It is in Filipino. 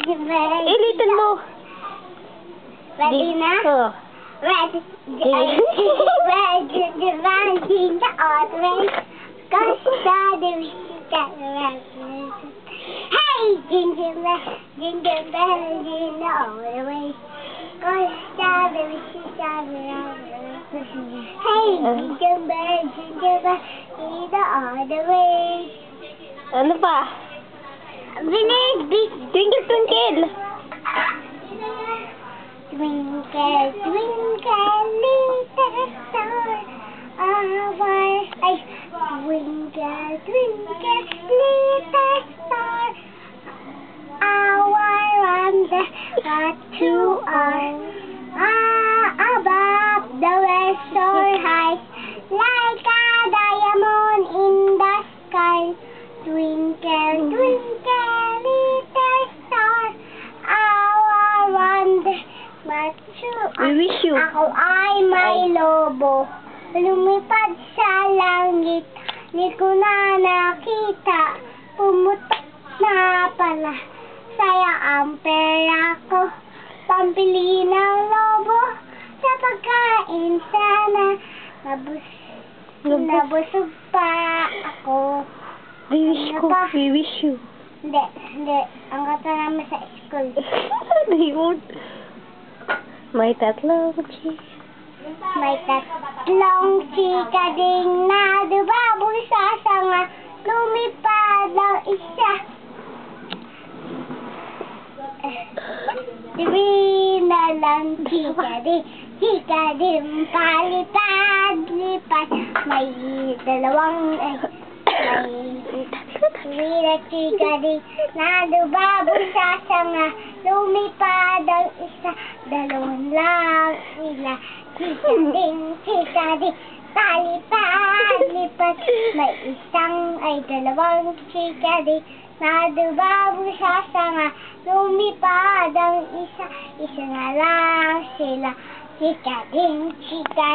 Ilitan mo. Ready na? Oo. Ready the rising the autumn. Hey, ginger bells in the autumn. Hey, ginger bells in the autumn. Ano pa? Bilis, Twinkle, twinkle. Twinkle, twinkle, little star, twinkle, twinkle, little star, our wonder, what you are, above the west shore high, like a diamond in the sky. Twinkle, twinkle, little star, our wonder, what you are. We wish you. Ako ay may lobo, lumipad sa langit, di ko na nakita, pumutok na pala, saya ang pera ko, pambili ng lobo, sa pagkain sana, nabusog pa ako. We wish Ano ko. pa? We wish you. Hindi, ang kata namin sa school. Hindi mo. May tatlong chika. May tatlong chika ding nadubabol sa sanga, lumipad ang isa. Na lang chika din, palipad-lipad. May dalawang, may chika din nadubabol sa sanga, lumipad ang isa. Dalawang lang sila, chika din, palipad-lipad. May isang ay dalawang chika din nadubabo sa sanga, lumipad ang isa. Isa na lang sila, chika din, chika.